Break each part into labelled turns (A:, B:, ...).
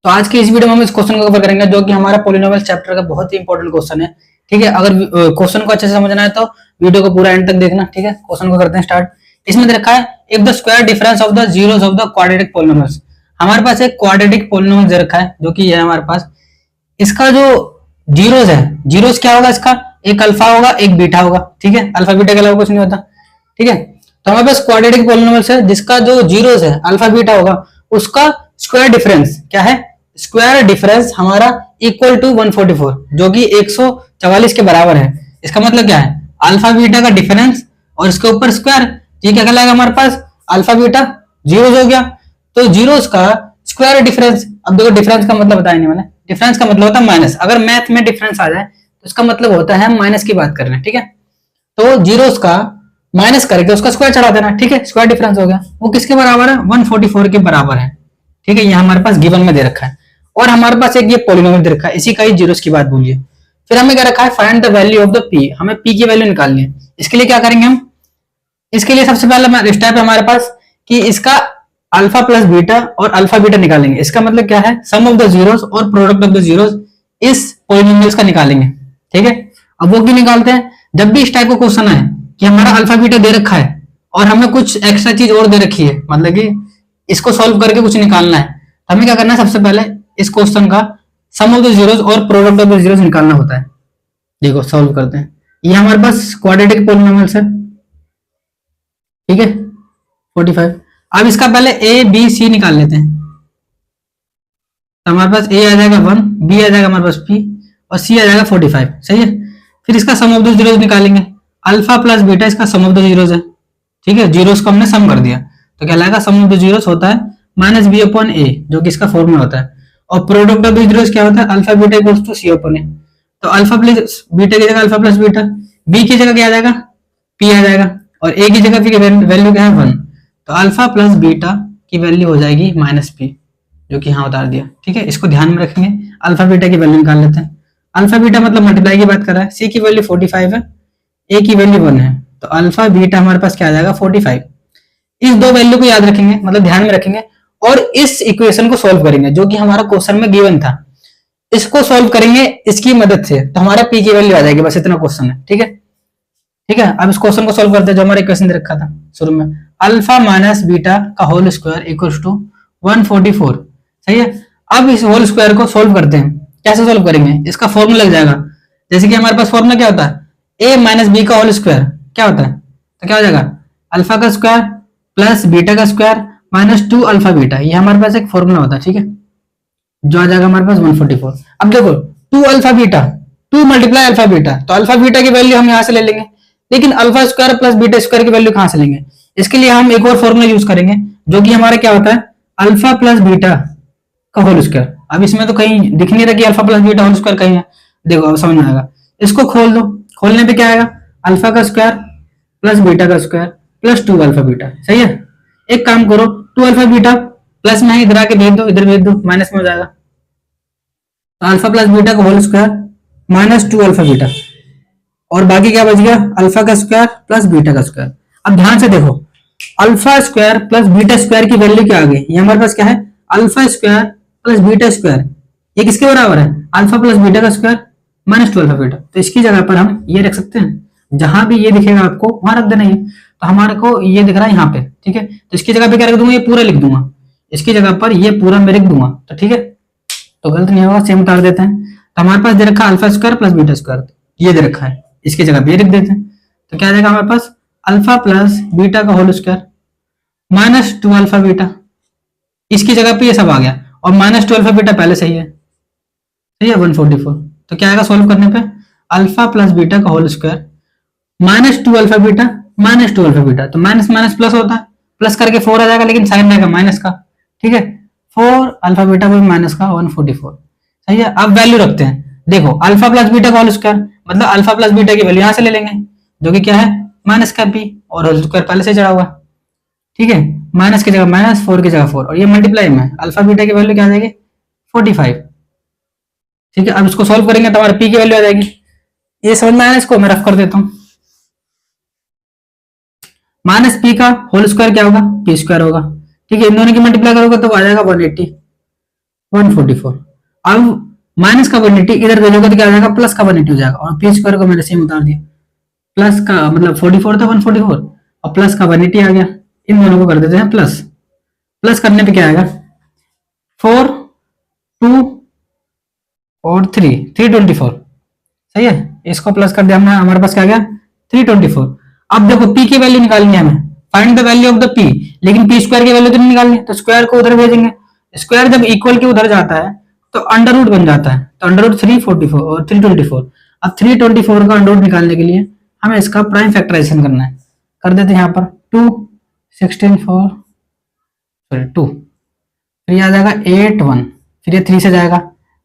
A: तो आज की इस वीडियो में हम इस क्वेश्चन को कवर करेंगे जो कि हमारा पॉलिनोमियल चैप्टर का बहुत ही इंपॉर्टेंट क्वेश्चन है। ठीक है, अगर क्वेश्चन को अच्छे से समझना है तो वीडियो को पूरा एंड तक देखना। ठीक है, क्वेश्चन को करते हैं स्टार्ट। इसमें दे रखा है if the square difference of the zeros of the quadratic polynomials. हमारे पास एक क्वाड्रेटिक पॉलिनोमियल दे रखा है जो कि ये है हमारे पास। इसका जो जीरोस है, जीरोस क्या होगा इसका, एक अल्फा होगा एक बीटा होगा। ठीक है, अल्फा बीटा के अलावा कुछ नहीं होता। ठीक है, तो हमारे पास क्वाड्रेटिक पॉलिनोमियल्स है जिसका जो जीरोस है अल्फा बीटा होगा, उसका स्क्वायर डिफरेंस क्या है, स्क्वायर डिफरेंस हमारा इक्वल टू 144 जो कि 144 के बराबर है। इसका मतलब क्या है, अल्फा बीटा का डिफरेंस और इसके ऊपर स्क्वायर। ये क्या कहलाएगा हमारे पास, अल्फा बीटा जीरोस हो गया। तो जीरोस का स्क्वायर डिफरेंस, अब देखो डिफरेंस का मतलब बताया नहीं मैंने, डिफरेंस का मतलब होता है माइनस। अगर मैथ में डिफरेंस आ जाए तो इसका मतलब होता है हम माइनस की बात कर रहे हैं। ठीक है, तो जीरोस का माइनस करके उसका स्क्वायर चढ़ा देना। ठीक है, स्क्वायर डिफरेंस हो गया। वो किसके बराबर है, 144 के बराबर है। ठीक है, ये हमारे पास गिवन में दे रखा है और हमारे पास एक ये पॉलिनोमियल दे रखा है, इसी का ही जीरोस की बात बोलिए। फिर हमें क्या रखा है, find the value of the P. हमें पी की वैल्यू निकालनी है। इसके लिए क्या करेंगे हम, इसके लिए सबसे पहले स्टेप है हमारे पास कि इसका अल्फा प्लस बीटा और अल्फा बीटा निकालेंगे। इसका मतलब क्या है, सम ऑफ द जीरोस और प्रोडक्ट ऑफ द जीरोस इस पॉलिनोमियल्स का निकालेंगे। ठीक है, अब वो क्यों निकालते हैं, जब भी इस टाइप का क्वेश्चन है कि हमारा अल्फा बीटा दे रखा है और हमें कुछ एक्स्ट्रा चीज और दे रखी है, मतलब कि इसको सॉल्व करके कुछ निकालना है, तो हमें क्या करना है, सबसे पहले इस क्वेश्चन का सम ऑफ द जीरोस और प्रोडक्ट ऑफ द जीरोस निकालना होता है। देखो सॉल्व करते हैं। ये हमारे पास क्वाड्रेटिक पॉलिनोमियल्स है। ठीक है, 45। अब इसका पहले ए बी सी निकाल लेते हैं। तो हमारे पास ए आ जाएगा 1, बी आ जाएगा हमारे पास पी और सी आ जाएगा 45। सही है, फिर इसका सम ऑफ द जीरोस निकालेंगे। अल्फा प्लस बीटा इसका सम ऑफ द जीरोस है। ठीक है, जीरोस को हमने सम कर दिया तो क्या लाएगा, सम ऑफ द जीरोस होता है माइनस बी अपॉन ए जो कि इसका फॉर्मूला होता है। और प्रोडक्ट ऑफ द जीरोस क्या होता है, alpha beta equals to C upon A. तो अल्फा प्लस बीटा की जगह अल्फा प्लस बीटा, बी की जगह क्या आ जाएगा, पी आ जाएगा, और ए की जगह पी की वैल्यू क्या है 1। तो अल्फा प्लस बीटा की वैल्यू हो जाएगी माइनस पी जो कि यहाँ उतार दिया। ठीक है, इसको ध्यान में रखेंगे। अल्फा बीटा की वैल्यू निकाल लेते हैं। अल्फा बीटा मतलब मल्टीप्लाई की बात कर रहा है। सी की वैल्यू 45 है, ए की वैल्यू 1 है, तो अल्फा बीटा हमारे पास क्या आ जाएगा 45। इस दो वैल्यू को याद रखेंगे, मतलब ध्यान में रखेंगे, और इस इक्वेशन को सॉल्व करेंगे जो कि हमारा क्वेश्चन में गिवन था। इसको सॉल्व करेंगे इसकी मदद से, तो हमारा पी की वैल्यू आ जाएगी। बस इतना क्वेश्चन है। ठीक है, ठीक है, अब इस क्वेश्चन को सॉल्व करते हैं जो हमारा इक्वेशन दे रखा था शुरू में, अल्फा माइनस बीटा का होल स्क्वायर इक्वल्स टू 144। सही है, अब इस होल स्क्वायर को सॉल्व करते हैं। कैसे सॉल्व करेंगे, इसका फॉर्मूला लग जाएगा। जैसे कि हमारे पास फॉर्मूला क्या होता है, ए माइनस बी का होल स्क्वायर क्या होता है, तो क्या हो जाएगा, अल्फा का स्क्वायर प्लस बीटा का स्क्वायर माइनस 2 अल्फा बीटा। ये हमारे पास एक फॉर्मूला होता है। ठीक है, जो आ जाएगा हमारे पास 144। अब देखो 2 alpha beta, 2 multiply alpha beta, तो अल्फा बीटा की वैल्यू हम यहाँ से ले लेंगे, लेकिन alpha square plus beta square की वैल्यू कहाँ से लेंगे। इसके लिए हम एक और फॉर्मूला यूज करेंगे जो कि हमारा क्या होता है, अल्फा प्लस बीटा का होल स्क्वायर। अब इसमें तो कहीं दिख नहीं रहा कि alpha plus beta whole square कहीं है। देखो अब समझ में आएगा। इसको खोल दो, खोलने पे क्या आएगा, अल्फा का स्क्वायर प्लस बीटा का स्क्वायर प्लस 2 अल्फा बीटा। सही है, एक काम करो 2 अल्फा बीटा प्लस में इधर आके भेज दो, इधर भेज दो, माइनस में हो जाएगा। तो अल्फा प्लस बीटा का whole square minus 2 alpha beta, और बाकी क्या बच गया, अल्फा का स्क्वायर प्लस बीटा का स्क्वायर। अब ध्यान से देखो, alpha square plus beta square की वैल्यू क्या आ गई, ये हमारे पास क्या है, alpha square plus beta square. ये किसके बराबर है, अल्फा प्लस बीटा का स्क्वायर माइनस 2 अल्फा बीटा। तो इसकी जगह पर हम ये रख सकते हैं, जहां भी ये दिखेगा आपको वहां रख देना है। तो हमारे को ये दिख रहा है यहाँ पे। ठीक है, तो इसकी जगह पे क्या रख दूंगा, ये पूरा लिख दूंगा, इसकी जगह पर ये पूरा मैं लिख दूंगा। तो ठीक है, तो गलत नहीं होगा, सेम उतार देते हैं। तो हमारे पास दे रखा है alpha square plus beta square, ये दे रखा है, इसकी जगह पे ये लिख देते हैं। तो क्या आ जाएगा हमारे पास, अल्फा प्लस बीटा का whole square minus 2 alpha beta, इसकी जगह पे ये सब आ गया, और माइनस 2 अल्फा बीटा पहले सही है। सही है, 144। तो क्या आएगा सॉल्व करने पे, अल्फा प्लस बीटा का whole square minus 2 alpha beta minus 2 alpha beta. तो माइनस माइनस प्लस होता है, प्लस करके 4 आ जाएगा, लेकिन साइन रहेगा माइनस का। ठीक है, 4 अल्फा बीटा को माइनस का 144। सही है, अब वैल्यू रखते हैं। देखो अल्फा प्लस बीटा का होल स्क्वायर मतलब अल्फा प्लस बीटा की वैल्यू यहां से ले लेंगे जो कि क्या है, माइनस का पी, और होल स्क्वायर पहले से चढ़ा हुआ। ठीक है, माइनस की जगह माइनस, 4 की जगह 4, और ये मल्टीप्लाई में अल्फा बीटा की वैल्यू क्या आ जाएगी 45। ठीक है, अब इसको सॉल्व करेंगे तो हमारे पी की वैल्यू आ जाएगी। ये समझ में आया, इसको मैं रफ कर देता हूं। माइनस पी का होल स्क्वायर क्या होगा, पी स्क्वायर होगा। ठीक है, इन दोनों की मल्टीप्लाई करोगे तो आ जाएगा 180। 144। अब माइनस का 180 इधर भेजोगे तो क्या हो जाएगा, प्लस का 180 हो जाएगा। और पी स्क्वायर को मैंने सेम उतार दिया, प्लस का मतलब 44 था 144 और प्लस का 180 आ गया। इन दोनों को कर देते हैं प्लस, प्लस करने पे क्या आएगा 4 2 और 3 324। सही है, इसको प्लस कर दिया हमने, हमारे पास क्या आ गया 324। अब देखो पी की वैल्यू निकालनी है हमें, find the value of the P, लेकिन पी स्क्वायर की वैल्यू तो नहीं निकालनी, तो स्क्वायर को उधर भेजेंगे। स्क्वायर जब इक्वल के उधर जाता है तो अंडर रूट बन जाता है, तो अंडर रूट 344 और 324। अब 324 का अंडर रूट निकालने के लिए हमें इसका प्राइम फैक्टराइजेशन करना है, कर देते हैं यहाँ पर 2 16 4 सॉरी 2, फिर ये आ जाएगा 8 1, फिर ये 3 से जाएगा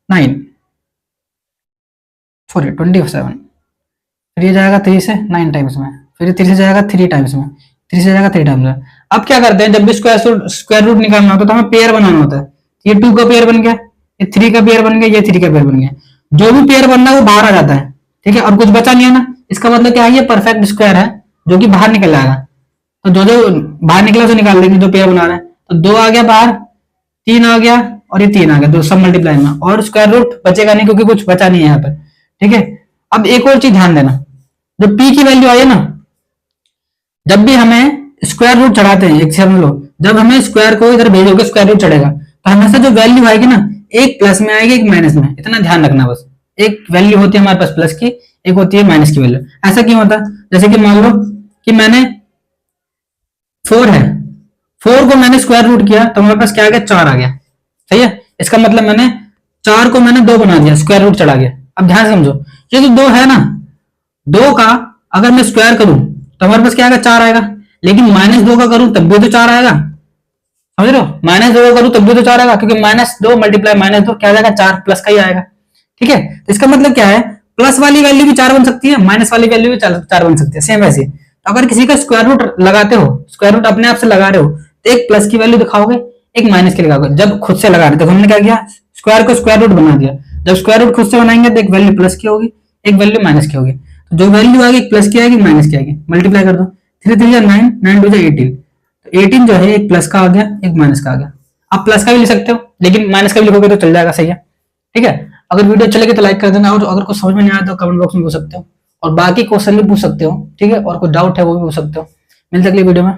A: 9 सॉरी 27, फिर ये जाएगा 3 से 9 टाइम्स में, फिर ये 3 से जाएगा 3 टाइम्स में, 3 से जाएगा 3 टाइम्स में। अब क्या करते हैं, जब भी स्क्वायर रूट निकालना होता है तो हमें पेयर बनाना होता है। ये 2 का पेयर बन गया, ये 3 का पेयर बन गया, ये 3 का पेयर बन गया। जो भी पेयर बनना है वो बाहर आ जाता है, ठीक है, और कुछ बचा नहीं है ना, इसका मतलब क्या है, ये परफेक्ट स्क्वायर है जो कि बाहर निकल जाएगा। तो जो जो बाहर निकला उसे निकाल देंगे, जो पेयर बना रहे हैं। तो 2 आ गया बाहर, 3 आ गया और ये 3 आ गया, तो सब मल्टीप्लाई में, और स्क्वायर रूट बचेगा नहीं क्योंकि कुछ बचा नहीं है यहाँ पर, ठीक है। अब एक और चीज ध्यान देना, जो पी की वैल्यू आई है ना, जब भी हमें स्क्वायर रूट चढ़ाते हैं, एक समझ लो, जब हमें स्क्वायर को इधर भेजोगे स्क्वायर रूट चढ़ेगा, तो हमेशा जो वैल्यू आएगी ना, एक प्लस में आएगी एक माइनस में, इतना ध्यान रखना बस। एक वैल्यू होती है हमारे पास प्लस की, एक होती है माइनस की वैल्यू। ऐसा क्यों होता है, जैसे कि मान लो कि मैंने 4 है, 4 को मैंने स्क्वायर रूट किया तो हमारे पास क्या आ गया 4 आ गया, सही है। इसका मतलब मैंने 4 को मैंने 2 बना दिया, स्क्वायर रूट चढ़ा गया। अब ध्यान से समझो, ये जो 2 है ना, 2 का अगर मैं स्क्वायर करूं तो हमारे पास क्या आएगा 4 आएगा, लेकिन -2 का करूं तब भी तो 4 आएगा, समझ रहे हो, -2 का करूं तब भी तो 4 आएगा, क्योंकि -2 मल्टीप्लाई -2 क्या आ जाएगा 4, प्लस का ही आएगा, ठीक है। तो इसका मतलब क्या है, प्लस वाली वैल्यू भी 4 बन सकती है, माइनस वाली वैल्यू भी 4 बन सकती है, सेम वैसे। तो अगर किसी का स्क्वायर रूट लगाते हो, स्क्वायर रूट अपने आप से लगा रहे हो, तो एक प्लस की वैल्यू दिखाओगे, एक माइनस की लगाओगे। जब खुद से लगा रहे थे हमने क्या किया, स्क्वायर को स्क्वायर रूट बना दिया। जब स्क्वायर रूट खुद से बनाएंगे तो एक वैल्यू प्लस की होगी, एक वैल्यू माइनस की होगी। तो जो वैल्यू आएगी एक प्लस की आएगी, माइनस की आएगी, मल्टीप्लाई कर दो, 3 3 जा 9, 9 2 जा 18। तो 18 जो है एक प्लस का आ गया, एक माइनस का आ गया। आप प्लस का भी लिख सकते हो, लेकिन माइनस का भी लिखोगे तो चल जाएगा, सही है, ठीक है। अगर वीडियो अच्छी लगे तो लाइक कर देना, और अगर कुछ समझ में नहीं आया तो कमेंट बॉक्स में पूछ सकते हो, और बाकी क्वेश्चन भी पूछ सकते हो, ठीक है, और कुछ डाउट है वो भी पूछ सकते हो। मिलते अगली वीडियो में।